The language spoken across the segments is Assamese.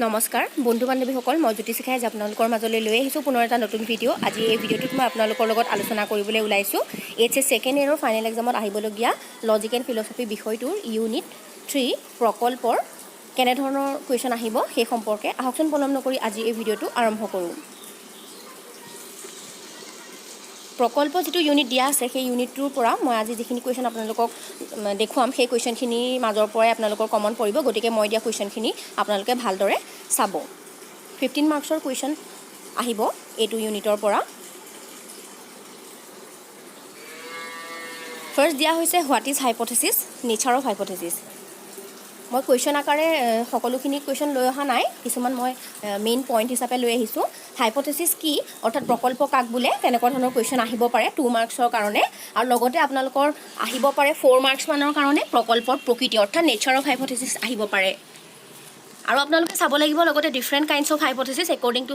নমস্কাৰ বন্ধু বান্ধৱীসকল মই জ্যোতি শিখাই আজি আপোনালোকৰ মাজলৈ লৈ আহিছোঁ পুনৰ এটা নতুন ভিডিঅ' আজি এই ভিডিঅ'টোত মই আপোনালোকৰ লগত আলোচনা কৰিবলৈ ওলাইছোঁ H.S.2nd ইয়েৰৰ ফাইনেল এক্সামত আহিবলগীয়া লজিক এণ্ড ফিলচফি বিষয়টোৰ ইউনিট 3 প্ৰকল্পৰ কেনেধৰণৰ কুৱেশ্যন আহিব সেই সম্পৰ্কে আহকচোন পলম নকৰি আজি এই ভিডিঅ'টো আৰম্ভ কৰোঁ প্ৰকল্প যেটো ইউনিট দিয়া আছে সেই ইউনিটটোৰ পৰা মই আজি যিখিনি কুৱেশ্যন আপোনালোকক দেখুৱাম সেই কুৱেশ্যনখিনিৰ মাজৰ পৰাই আপোনালোকৰ কমন পৰিব গতিকে মই দিয়া কুৱেশ্যনখিনি আপোনালোকে ভালদৰে চাব 15 মাৰ্কছৰ কুৱেশ্যন আহিব এইটো ইউনিটৰ পৰা ফাৰ্ষ্ট দিয়া হৈছে what is hypothesis nature of hypothesis মই কুৱেশ্যন আকাৰে সকলোখিনি কুৱেশ্যন লৈ অহা নাই কিছুমান মই মেইন পইণ্ট হিচাপে লৈ আহিছোঁ হাইপথেচিছ কি অৰ্থাৎ প্ৰকল্প কাক বোলে তেনেকুৱা ধৰণৰ কুৱেশ্যন আহিব পাৰে 2 মাৰ্কছৰ কাৰণে আৰু লগতে আপোনালোকৰ আহিব পাৰে 4 মাৰ্কছ মানৰ কাৰণে প্ৰকল্পৰ প্ৰকৃতি অৰ্থাৎ নেচাৰ অফ হাইপথেচিছ আহিব পাৰে আৰু আপোনালোকে চাব লাগিব লগতে different kinds of hypothesis according to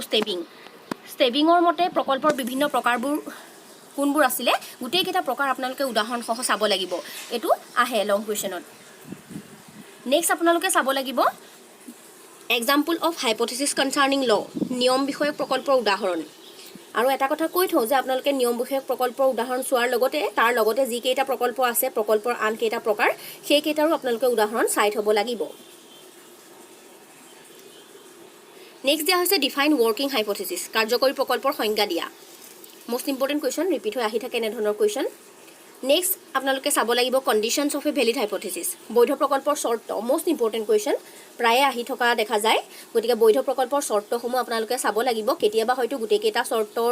ষ্টেবিঙৰ মতে প্ৰকল্পৰ বিভিন্ন প্ৰকাৰবোৰ কোনবোৰ আছিলে গোটেইকেইটা প্ৰকাৰ আপোনালোকে উদাহৰণ সহ চাব লাগিব এইটো আহে লং কুৱেশ্যনত নেক্সট আপোনালোকে চাব লাগিব এক্সাম্পল অফ হাইপথেচিছ কনচাৰ্নিং ল নিয়ম বিষয়ক প্ৰকল্পৰ উদাহৰণ আৰু এটা কথা কৈ থওঁ যে আপোনালোকে নিয়ম বিষয়ক প্ৰকল্পৰ উদাহৰণ চোৱাৰ লগতে তাৰ লগতে যি কেইটা প্ৰকল্প আছে প্ৰকল্পৰ আন কেইটা প্ৰকাৰ সেই কেইটাৰো আপোনালোকে উদাহৰণ চাই থ'ব লাগিব নেক্সট দিয়া হৈছে ডিফাইন ৱৰ্কিং হাইপথেচিছ কাৰ্যকৰী প্ৰকল্পৰ সংজ্ঞা দিয়া মোষ্ট ইম্পৰ্টেণ্ট কুৱেশ্যন ৰিপিট হৈ আহি থাকে এনেধৰণৰ কুৱেশ্যন নেক্সট আপোনালোকে চাব লাগিব conditions of a valid hypothesis বৈধ প্ৰকল্পৰ চৰ্ত মোষ্ট ইম্পৰ্টেণ্ট কুৱেশ্যন প্ৰায়ে আহি থকা দেখা যায় গতিকে বৈধ প্ৰকল্পৰ চৰ্তসমূহ আপোনালোকে চাব লাগিব কেতিয়াবা হয়তো গোটেইকেইটা চৰ্তৰ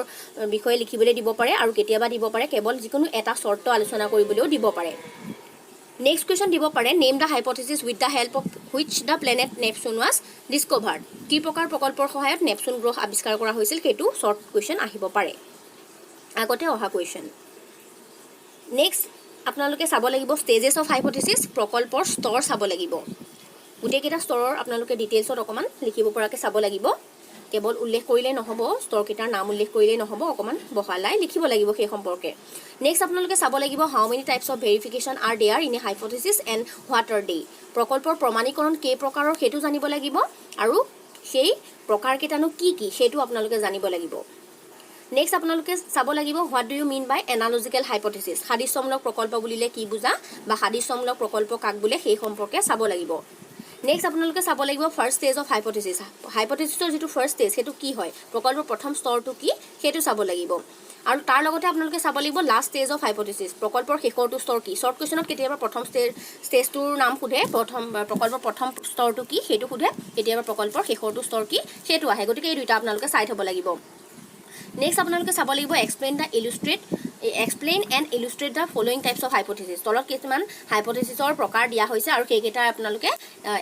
বিষয়ে লিখিবলৈ দিব পাৰে আৰু কেতিয়াবা দিব পাৰে কেৱল যিকোনো এটা চৰ্ত আলোচনা কৰিবলৈও দিব পাৰে নেক্সট কুৱেশ্যন দিব পাৰে name the hypothesis with the help of which the planet Neptune was discovered কি প্ৰকাৰ প্ৰকল্পৰ সহায়ত নেপচুন গ্ৰহ আৱিষ্কাৰ কৰা হৈছিল সেইটো শ্বৰ্ট কুৱেশ্যন আহিব পাৰে আগতে অহা কুৱেশ্যন নেক্সট আপোনালোকে চাব লাগিব ষ্টেজেছ অফ হাইপথেচিছ প্ৰকল্পৰ স্তৰ চাব লাগিব গোটেইকেইটা স্তৰৰ আপোনালোকে ডিটেইলছত অকণমান লিখিব পৰাকৈ চাব লাগিব কেৱল উল্লেখ কৰিলেই নহ'ব স্তৰকেইটাৰ নাম উল্লেখ কৰিলেই নহ'ব অকণমান বহালাই লিখিব লাগিব সেই সম্পৰ্কে নেক্সট আপোনালোকে চাব লাগিব how many types of verification are there in a hypothesis and what are they প্ৰকল্পৰ প্ৰমাণীকৰণ কেই প্ৰকাৰৰ সেইটো জানিব লাগিব আৰু সেই প্ৰকাৰকেইটানো কি কি সেইটো আপোনালোকে জানিব লাগিব নেক্সট আপোনালোকে চাব লাগিব what do you mean by analogical hypothesis সাদৃশ্যমূলক প্ৰকল্প বুলিলে কি বুজা বা সাদৃশ্যমূলক প্ৰকল্প কাক বোলে সেই সম্পৰ্কে চাব লাগিব নেক্সট আপোনালোকে চাব লাগিব ফাৰ্ষ্ট ষ্টেজ অফ হাইপথেচিছ হাইপথেচিছৰ যিটো ফাৰ্ষ্ট ষ্টেজ সেইটো কি হয় প্ৰকল্পৰ প্ৰথম স্তৰটো কি সেইটো চাব লাগিব আৰু তাৰ লগতে আপোনালোকে চাব লাগিব লাষ্ট ষ্টেজ অফ হাইপথেচিছ প্ৰকল্পৰ শেষৰটো স্তৰ কি শ্বৰ্ট কুৱেশ্যনত কেতিয়াবা প্ৰথম ষ্টেজটোৰ নাম সোধে প্ৰকল্পৰ প্ৰথম স্তৰটো কি সেইটো সোধে কেতিয়াবা প্ৰকল্পৰ শেষৰটো স্তৰ কি সেইটো আহে গতিকে এই দুইটা আপোনালোকে চাই থ'ব লাগিব নেক্সট আপোনালোকে চাব লাগিব explain and illustrate the following types of hypothesis তলত কিছুমান হাইপথেচিছৰ প্ৰকাৰ দিয়া হৈছে আৰু সেইকেইটা আপোনালোকে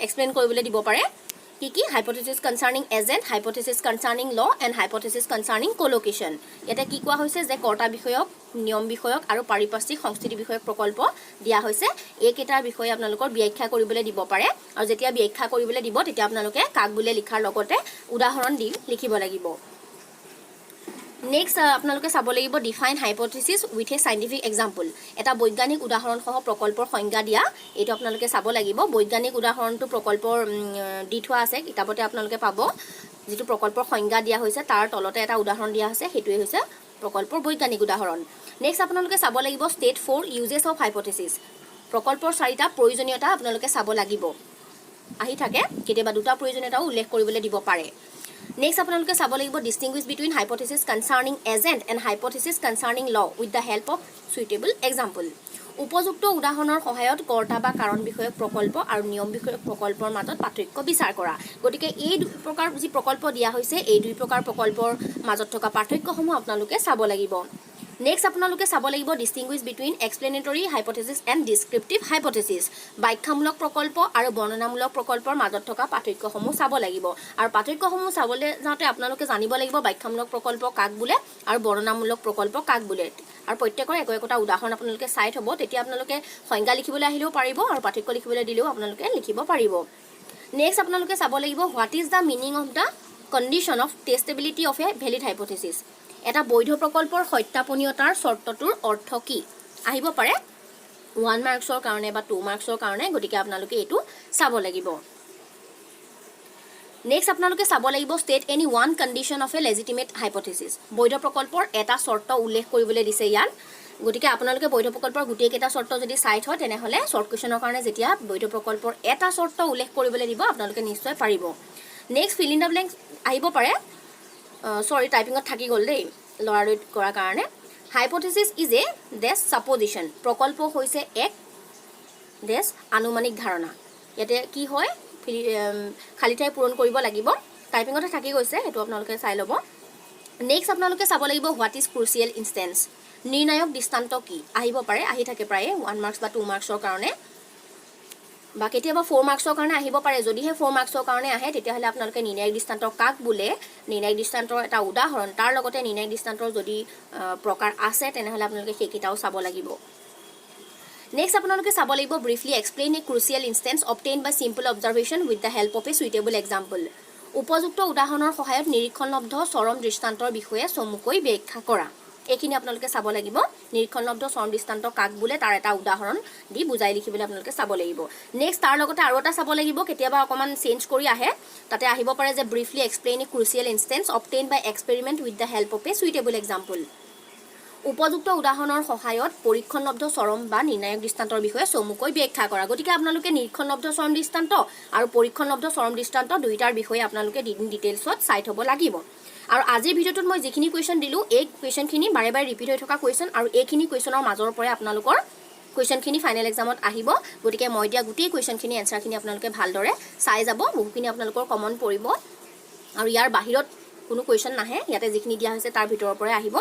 এক্সপ্লেইন কৰিবলৈ দিব পাৰে কি কি hypothesis concerning agent hypothesis concerning law and hypothesis concerning collocation ইয়াতে কি কোৱা হৈছে যে কৰ্তা বিষয়ক নিয়ম বিষয়ক আৰু পাৰিপাৰ্শ্বিক সংস্কৃতি বিষয়ক প্ৰকল্প দিয়া হৈছে এইকেইটাৰ বিষয়ে আপোনালোকৰ ব্যাখ্যা কৰিবলৈ দিব পাৰে আৰু যেতিয়া ব্যাখ্যা কৰিবলৈ দিব তেতিয়া আপোনালোকে কাক বোলে লিখাৰ লগতে উদাহৰণ দি লিখিব লাগিব নেক্সট আপোনালোকে চাব লাগিব define hypothesis with a scientific example এটা বৈজ্ঞানিক উদাহৰণসহ প্ৰকল্পৰ সংজ্ঞা দিয়া এইটো আপোনালোকে চাব লাগিব বৈজ্ঞানিক উদাহৰণটো প্ৰকল্পৰ দি থোৱা আছে কিতাপতে আপোনালোকে পাব যিটো প্ৰকল্পৰ সংজ্ঞা দিয়া হৈছে তাৰ তলতে এটা উদাহৰণ দিয়া আছে সেইটোৱে হৈছে প্ৰকল্পৰ বৈজ্ঞানিক উদাহৰণ নেক্সট আপোনালোকে চাব লাগিব ষ্টেট 4 ইউজেছ অফ হাইপথেচিছ প্ৰকল্পৰ 4টা প্ৰয়োজনীয়তা আপোনালোকে চাব লাগিব আহি থাকে কেতিয়াবা দুটা প্ৰয়োজনীয়তাও উল্লেখ কৰিবলৈ দিব পাৰে নেক্সট আপোনালোকে চাব লাগিব distinguish between hypothesis concerning agent and hypothesis concerning law with the help of suitable example উপযুক্ত উদাহৰণৰ সহায়ত কৰ্তা বা কাৰণ বিষয়ক প্ৰকল্প আৰু নিয়ম বিষয়ক প্ৰকল্পৰ মাজত পাৰ্থক্য বিচাৰ কৰা গতিকে এই দুই প্ৰকাৰ যি প্ৰকল্প দিয়া হৈছে এই দুই প্ৰকাৰ প্ৰকল্পৰ মাজত থকা পাৰ্থক্যসমূহ আপোনালোকে চাব লাগিব নেক্সট আপোনালোকে চাব লাগিব distinguish between এক্সপ্লেনেটৰী hypothesis and ডিছক্ৰিপটিভ hypothesis ব্যাখ্যামূলক প্ৰকল্প আৰু বৰ্ণনামূলক প্ৰকল্পৰ মাজত থকা পাৰ্থক্যসমূহ চাব লাগিব আৰু পাৰ্থক্যসমূহ চাবলৈ যাওঁতে আপোনালোকে জানিব লাগিব ব্যাখ্যামূলক প্ৰকল্প কাক বোলে আৰু বৰ্ণনামূলক প্ৰকল্প কাক বোলে আৰু প্ৰত্যেকৰ একোটা উদাহৰণ আপোনালোকে চাই থ'ব তেতিয়া আপোনালোকে সংজ্ঞা লিখিবলৈ আহিলেও পাৰিব আৰু পাৰ্থক্য লিখিবলৈ দিলেও আপোনালোকে লিখিব পাৰিব নেক্সট আপোনালোকে চাব লাগিব what is the meaning of the condition of testability of a valid hypothesis এটা বৈধ প্ৰকল্পৰ সত্যাপনীয়তাৰ চৰ্তটোৰ অৰ্থ কি আহিব পাৰে 1 মাৰ্কছৰ কাৰণে বা 2 মাৰ্কছৰ কাৰণে গতিকে আপোনালোকে এইটো চাব লাগিব নেক্সট আপোনালোকে চাব লাগিব state any one condition of A legitimate hypothesis বৈধ প্ৰকল্পৰ এটা চৰ্ত উল্লেখ কৰিবলৈ দিছে ইয়াত গতিকে আপোনালোকে বৈধ প্ৰকল্পৰ গোটেইকেইটা চৰ্ত যদি চাই থয় তেনেহ'লে শ্বৰ্ট কুৱেশ্যনৰ কাৰণে যেতিয়া বৈধ প্ৰকল্পৰ এটা চৰ্ত উল্লেখ কৰিবলৈ দিব আপোনালোকে নিশ্চয় পাৰিব next fill in the blank আহিব পাৰে চৰি টাইপিঙত থাকি গ'ল দেই লৰালৰি কৰাৰ কাৰণে হাইপথেচিছ ইজ এ ডেছ ছাপ'জিশ্যন প্ৰকল্প হৈছে এক ডেছ আনুমানিক ধাৰণা ইয়াতে কি হয় খালী ঠাই পূৰণ কৰিব লাগিব টাইপিঙতে থাকি গৈছে সেইটো আপোনালোকে চাই ল'ব নেক্সট আপোনালোকে চাব লাগিব হোৱাট ইজ ক্ৰুচিয়েল ইনষ্টেন্স নিৰ্ণায়ক দৃষ্টান্ত কি আহিব পাৰে আহি থাকে প্ৰায়ে 1 মাৰ্কছ বা 2 মাৰ্কছৰ কাৰণে বা কেতিয়াবা 4 মাৰ্কছৰ কাৰণে আহিব পাৰে যদিহে 4 মাৰ্কছৰ কাৰণে আহে তেতিয়াহ'লে আপোনালোকে নিৰ্ণায়ক দৃষ্টান্ত কাক বোলে নিৰ্ণায়ক দৃষ্টান্তৰ এটা উদাহৰণ তাৰ লগতে নিৰ্ণায়ক দৃষ্টান্তৰ যদি প্ৰকাৰ আছে তেনেহ'লে আপোনালোকে সেইকেইটাও চাব লাগিব নেক্সট আপোনালোকে চাব লাগিব briefly explain a crucial instance obtain by simple observation with the help of a suitable example উপযুক্ত উদাহৰণৰ সহায়ত নিৰীক্ষণলব্ধ চৰম দৃষ্টান্তৰ বিষয়ে চমুকৈ ব্যাখ্যা কৰা এইখিনি আপোনালোকে চাব লাগিব নিৰীক্ষণলব্ধ চৰম দৃষ্টান্ত কাক বোলে তাৰ এটা উদাহৰণ দি বুজাই লিখিবলৈ আপোনালোকে চাব লাগিব নেক্সট তাৰ লগতে আৰু এটা চাব লাগিব কেতিয়াবা অকমান চেঞ্জ কৰি আহে তাতে আহিব পাৰে যে briefly explain a crucial instance obtain by experiment with the help of a suitable example উপযুক্ত উদাহৰণৰ সহায়ত পৰীক্ষণলব্ধ চৰম বা নিৰ্ণায়ক দৃষ্টান্তৰ বিষয়ে চমুকৈ ব্যাখ্যা কৰা গতিকে আপোনালোকে নিৰীক্ষণলব্ধ চৰম দৃষ্টান্ত আৰু পৰীক্ষণলব্ধ চৰম দৃষ্টান্ত দুইটাৰ বিষয়ে আপোনালোকে ডিটেইলছত চাই থ'ব লাগিব আৰু আজিৰ ভিডিঅ'টোত মই যিখিনি কুৱেশ্যন দিলোঁ এই কুৱেশ্যনখিনি বাৰে বাৰে ৰিপিট হৈ থকা কুৱেশ্যন আৰু এইখিনি কুৱেশ্যনৰ মাজৰ পৰাই আপোনালোকৰ কুৱেশ্যনখিনি ফাইনেল এক্সামত আহিব গতিকে মই দিয়া গোটেই কুৱেশ্যনখিনি এনচাৰখিনি আপোনালোকে ভালদৰে চাই যাব বহুখিনি আপোনালোকৰ কমন পৰিব আৰু ইয়াৰ বাহিৰত কোনো কুৱেশ্যন নাহে ইয়াতে যিখিনি দিয়া হৈছে তাৰ ভিতৰৰ পৰাই আহিব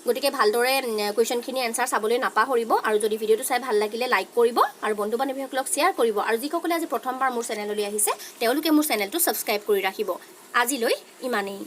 গতিকে ভালদৰে কুৱেশ্যনখিনি এনচাৰ চাবলৈ নাপাহৰিব আৰু যদি ভিডিঅ'টো চাই ভাল লাগিলে লাইক কৰিব আৰু বন্ধু বান্ধৱীসকলক শ্বেয়াৰ কৰিব আৰু যিসকলে আজি প্ৰথমবাৰ মোৰ চেনেললৈ আহিছে তেওঁলোকে মোৰ চেনেলটো ছাবস্ক্ৰাইব কৰি ৰাখিব আজিলৈ ইমানেই